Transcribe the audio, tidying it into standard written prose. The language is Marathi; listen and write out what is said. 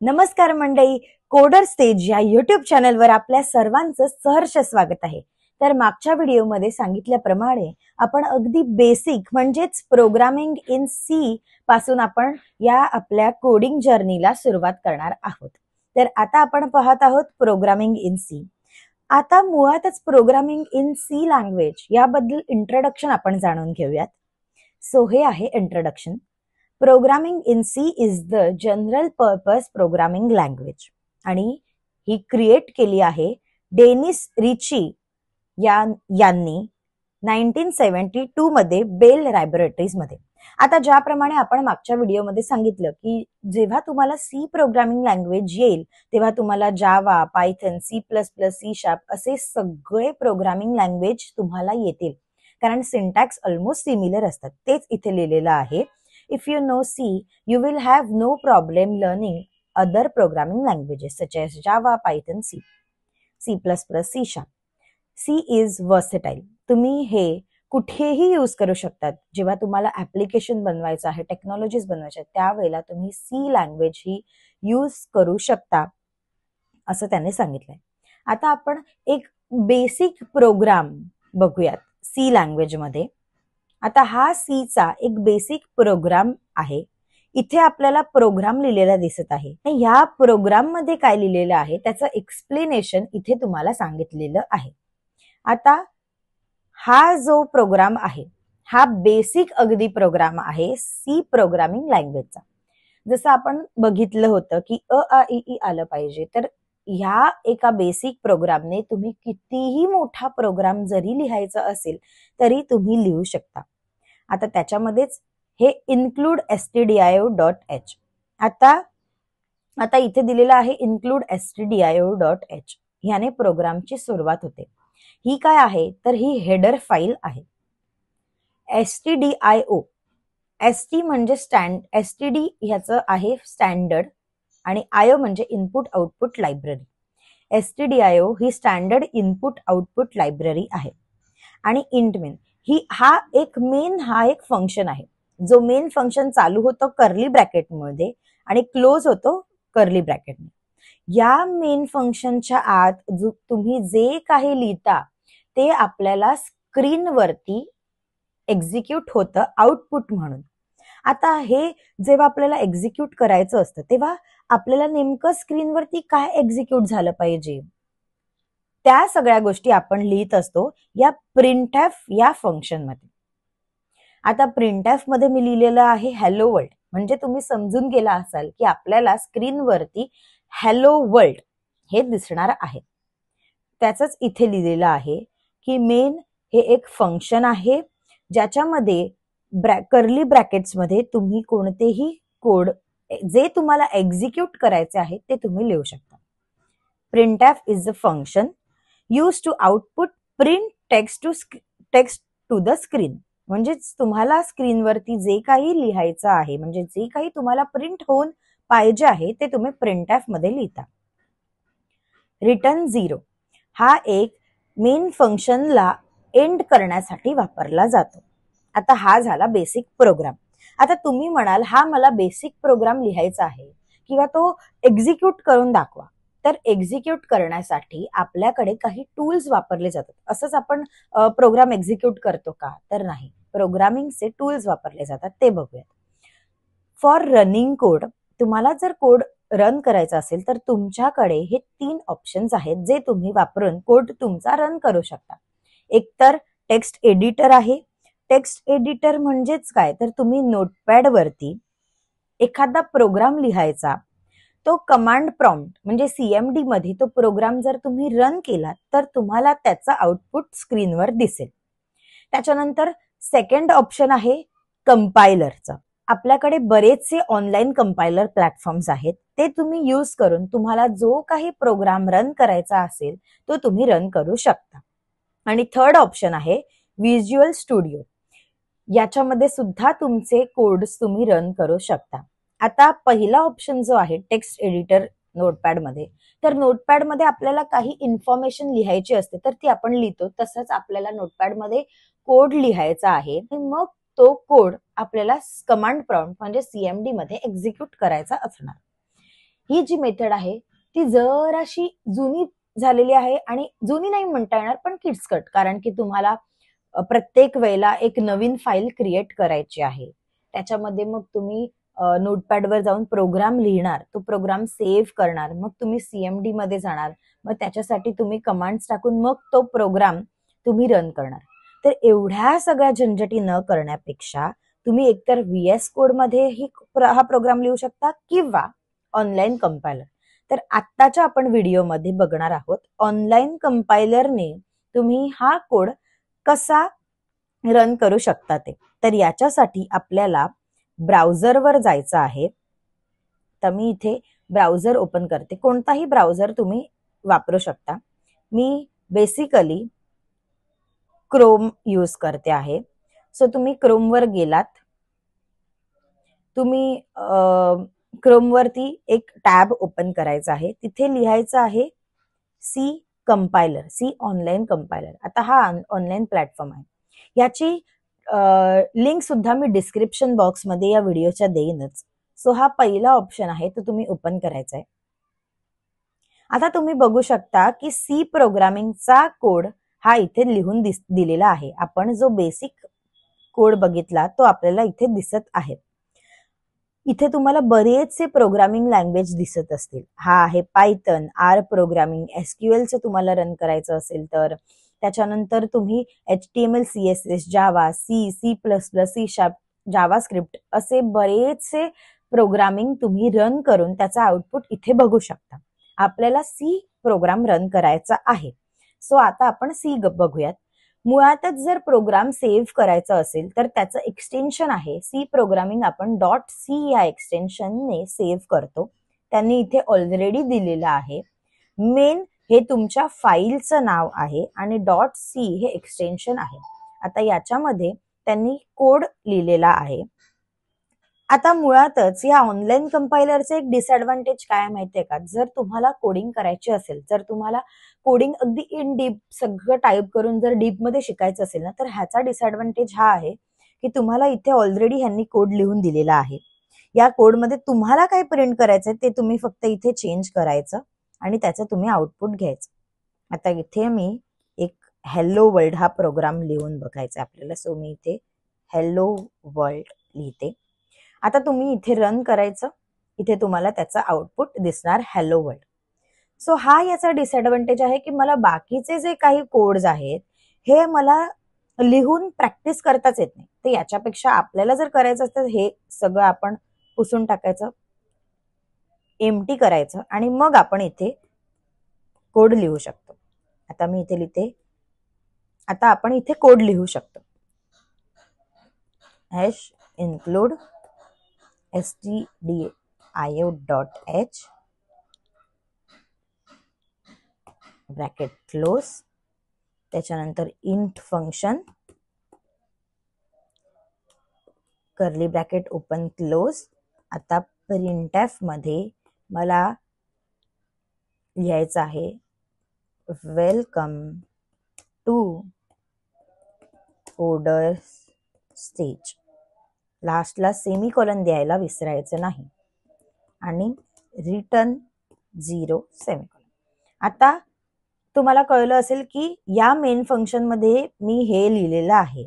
नमस्कार मंडळी, कोडर स्टेज या युट्यूब चॅनलवर आपल्या सर्वांचं सहर्ष स्वागत आहे. तर मागच्या व्हिडिओमध्ये सांगितल्याप्रमाणे आपण अगदी बेसिक म्हणजेच प्रोग्रामिंग इन सी पासून आपण या आपल्या कोडिंग जर्नीला सुरुवात करणार आहोत. तर आता आपण पाहत आहोत प्रोग्रामिंग इन सी. आता मुळातच प्रोग्रामिंग इन सी लँग्वेज याबद्दल इंट्रोडक्शन आपण जाणून घेऊयात. सो हे आहे introduction. Programming in C is the general purpose programming language आणि ही क्रिएट केली आहे डेनिस रिची यांनी 1972 मध्ये बेल लॅबोरेटरीज मध्ये. आता ज्याप्रमाणे आपण मागच्या व्हिडिओमध्ये सांगितलं की जेव्हा तुम्हाला सी प्रोग्रामिंग लँग्वेज येईल तेव्हा तुम्हाला जावा, पायथन, C++, C# असे सगळे प्रोग्रामिंग लँग्वेज तुम्हाला येतील, कारण सिंटॅक्स ऑलमोस्ट सिमिलर असतात. तेच इथे लिहिलेलं आहे. If you know C, you will have no problem learning other programming languages such as Java, Python, C++, C#. C is versatile. तुम्ही हे कुठेही यूज करू शकतात. जेव्हा तुम्हाला ऍप्लिकेशन बनवायचं आहे, टेक्नॉलॉजीज बनवायच्या त्यावेळेला तुम्ही सी लँग्वेज ही यूज करू शकता असं त्यांनी सांगितलंय. आता आपण एक बेसिक प्रोग्राम बघूयात सी लँग्वेज मध्ये. आता हा सी चा एक बेसिक प्रोग्राम आहे. इथे आपल्याला प्रोग्राम लिहिलेला दिसत आहे. या प्रोग्राम मध्ये काय लिहिलेलं आहे त्याचं एक्सप्लेनेशन इथे तुम्हाला सांगितलेलं आहे. आता हा जो प्रोग्राम आहे हा बेसिक अगदी प्रोग्राम आहे सी प्रोग्रामिंग लँग्वेजचा. जसं आपण बघितलं होतं की अ आ इ ई आलं पाहिजे, तर ह्या एका बेसिक प्रोग्रामने तुम्ही कितीही मोठा प्रोग्राम जरी लिहायचा असेल तरी तुम्ही लिहू शकता. आता त्याच्यामध्येच हे इन्क्लूड stdio.h. आता इथे दिलेलं आहे इन्क्लूड stdio.h. ह्याने प्रोग्रामची सुरुवात होते. ही काय आहे तर ही हेडर फाईल आहे. stdio st म्हणजे std ह्याचं आहे स्टँडर्ड आणि io म्हणजे इनपुट आउटपुट लायब्ररी. stdio ही स्टँडर्ड इनपुट आउटपुट लायब्ररी आहे. आणि इंटमेन हा एक फंक्शन आहे. जो मेन फंक्शन चालू होतो कर्ली ब्रॅकेटमध्ये आणि क्लोज होतो कर्ली ब्रॅकेटने. या मेन फंक्शनच्या आत तुम्ही जे काही लिहिता ते आपल्याला स्क्रीनवरती एक्झिक्यूट होतं आउटपुट म्हणून. आता हे जेव्हा आपल्याला एक्झिक्यूट करायचं असतं तेव्हा आपल्याला नेमकं स्क्रीनवरती काय एक्झिक्यूट झालं पाहिजे त्या सगळ्या गोष्टी आपण लिहित असतो या प्रिंटएफ या फंक्शन मध्ये. आता प्रिंटएफ मध्ये मी लिहिलेलं आहे हॅलो वर्ल्ड, म्हणजे तुम्ही समजून गेला असाल की आपल्याला स्क्रीनवरती हॅलो वर्ल्ड हे दिसणार आहे. त्याचंच इथे लिहिलेलं आहे की मेन हे एक फंक्शन आहे ज्याच्यामध्ये कर्ली ब्रॅकेट्स मध्ये तुम्ही कोणतेही कोड जे तुम्हाला एक्झिक्यूट करायचे आहे ते तुम्ही लिहू शकता. Printf is a function used to output print text to the screen. म्हणजे तुम्हाला स्क्रीनवरती जे काही लिहायचं आहे, म्हणजे जे काही तुम्हाला प्रिंट होऊन पाहिजे आहे ते तुम्ही प्रिंटएफ मध्ये लिहिता. रिटर्न 0 हा एक मेन फंक्शनला एंड करण्यासाठी वापरला जातो. आता हा झाला बेसिक प्रोग्राम. आता तुम्ही म्हणाल हा मला बेसिक प्रोग्राम लिहायचा आहे किंवा तो एक्झिक्यूट करून दाखवा. तर एक्झिक्यूट करण्यासाठी आपल्याकडे काही टूल्स वापरले जातात. असंच आपण प्रोग्राम एक्झिक्यूट करतो का तर नाही, प्रोग्रामिंगचे टूल्स वापरले जातात ते बघूयात. फॉर रनिंग कोड, तुम्हाला जर कोड रन करायचा असेल तर तुमच्याकडे हे 3 ऑप्शन्स आहेत जे तुम्ही वापरून कोड तुमचा रन करू शकता. एक तर टेक्स्ट एडिटर आहे. टेक्स्ट एडिटर म्हणजेच काय तर तुम्ही नोटपॅड वरती एखादा प्रोग्राम लिहायचा, तो कमांड प्रॉम्प्ट म्हणजे CMD मध्ये तो प्रोग्राम जर तुम्ही रन केला तर तुम्हाला त्याचा आउटपुट स्क्रीनवर दिसेल. त्याच्यानंतर सेकंड ऑप्शन आहे कंपायलरचं. आपल्याकडे बरेचसे ऑनलाईन कंपायलर प्लॅटफॉर्म्स आहेत, ते तुम्ही यूज करून तुम्हाला जो काही प्रोग्राम रन करायचा असेल तो तुम्ही रन करू शकता. आणि थर्ड ऑप्शन आहे व्हिज्युअल स्टुडिओ. याच्यामध्ये सुद्धा तुमचे कोड्स तुम्ही रन करू शकता. आता पहिला ऑप्शन जो आहे टेक्स्ट एडिटर नोटपॅड मध्ये, तर नोटपॅड मध्ये आपल्याला काही इन्फॉर्मेशन लिहायची असते तर ती आपण लिहितो. तसंच आपल्याला नोटपॅड मध्ये कोड लिहायचा आहे, मग तो कोड आपल्याला कमांड प्रॉम्प्ट म्हणजे CMD मध्ये एक्झिक्यूट करायचा असणार. ही जी मेथड आहे ती जराशी जुनी झालेली आहे, आणि जुनी नाही म्हणता येणार पण किचकट, कारण की तुम्हाला प्रत्येक वेळेला एक नवीन फाईल क्रिएट करायची आहे. त्याच्यामध्ये मग तुम्ही नोटपॅडवर जाऊन प्रोग्राम लिहिणार, तो प्रोग्राम सेव्ह करणार, मग तुम्ही CMD मध्ये जाणार, मग त्याच्यासाठी तुम्ही कमांड्स टाकून मग तो प्रोग्राम तुम्ही रन करणार. तर एवढ्या सगळ्या झंझटी न करण्यापेक्षा तुम्ही एकतर VS कोड मध्ये हा प्रोग्राम लिहू शकता किंवा ऑनलाईन कंपायलर. तर आत्ताच्या आपण व्हिडिओमध्ये बघणार आहोत ऑनलाईन कंपायलरने तुम्ही हा कोड कसा रन करू शकता ते. तर याच्यासाठी आपल्याला ब्राउझरवर जायचं आहे. तर मी इथे ब्राउझर ओपन करते, कोणताही ब्राउझर तुम्ही वापरू शकता. मी बेसिकली क्रोम यूज करते आहे. सो तुम्ही क्रोमवर गेलात, तुम्ही क्रोमवरती एक टॅब ओपन करायचा आहे, तिथे लिहायचं आहे C compiler, C online compiler. आता हा ऑनलाईन प्लॅटफॉर्म आहे, याची लिंक सुद्धा मी डिस्क्रिप्शन बॉक्समध्ये या व्हिडिओच्या देईनच. सो हा पहिला ऑप्शन आहे, तो तुम्ही ओपन करायचा आहे. आता तुम्ही बघू शकता की सी प्रोग्रामिंगचा कोड हा इथे लिहून दिलेला आहे. आपण जो बेसिक कोड बघितला तो आपल्याला इथे दिसत आहे. इथे तुम्हाला बरेचसे प्रोग्रामिंग लँग्वेज दिसत असतील. हा आहे पायथन, आर प्रोग्रामिंग, SQLचं तुम्हाला रन करायचं असेल तर. त्याच्यानंतर तुम्ही HTML, CSS, जावा, C++, C#, जावास्क्रिप्ट असे बरेचसे प्रोग्रामिंग तुम्ही रन करून त्याचा आउटपुट इथे बघू शकता. आपल्याला सी प्रोग्राम रन करायचा आहे. सो आता आपण सी बघूयात. मुळातच जर प्रोग्राम सेव्ह करायचा असेल तर त्याचं एक्सटेन्शन आहे सी प्रोग्रामिंग. आपण .c या एक्सटेन्शनने सेव्ह करतो. त्यांनी इथे ऑलरेडी दिलेलं आहे. मेन हे तुमच्या फाईलचं नाव आहे आणि .c हे एक्सटेन्शन आहे. आता याच्यामध्ये त्यांनी कोड लिहिलेला आहे. आता मुळातच या ऑनलाईन कंपायलरचे एक डिसएडव्हान्टेज काय माहितीये का, जर तुम्हाला कोडिंग करायची असेल, जर तुम्हाला कोडिंग अगदी इन डीप सगळं टाईप करून जर डीप मध्ये शिकायचं असेल ना, तर ह्याचा डिसएडव्हान्टेज हा आहे की तुम्हाला इथे ऑलरेडी ह्यांनी कोड लिहून दिलेला आहे. या कोडमध्ये तुम्हाला काय प्रिंट करायचंय ते तुम्ही फक्त इथे चेंज करायचं आणि त्याचं तुम्ही आउटपुट घ्यायचं. आता इथे मी एक हॅलो वर्ल्ड हा प्रोग्राम लिहून बघायचा आपल्याला. सो मी इथे हॅलो वर्ल्ड लिहिते. आता तुम्ही इथे रन करायचं, इथे तुम्हाला त्याचा आउटपुट दिसणार हॅलो वर्ल्ड. सो हा याचा डिसएडव्हान्टेज आहे की मला बाकीचे जे काही कोड्स आहेत हे मला लिहून प्रॅक्टिस करताच येत नाही. तर याच्यापेक्षा आपल्याला जर करायचं असतं हे सगळं आपण पुसून टाकायचं, एम्प्टी करायचं आणि मग आपण इथे कोड लिहू शकतो. आता मी इथे लिहिते. आता आपण इथे कोड लिहू शकतो. Hash include stdio.h bracket close, त्याच्यानंतर int function curly bracket open close. आता प्रिंटएफ मध्ये मला लिहायचं आहे वेलकम टू कोडर स्टेज. लास्टला सेमीकोलन द्यायला विसरायचं नाही आणि रिटर्न 0 सेमीकोलन. आता तुम्हाला कळलं असेल की या मेन फंक्शन मध्ये मी हे लिहिलेलं आहे.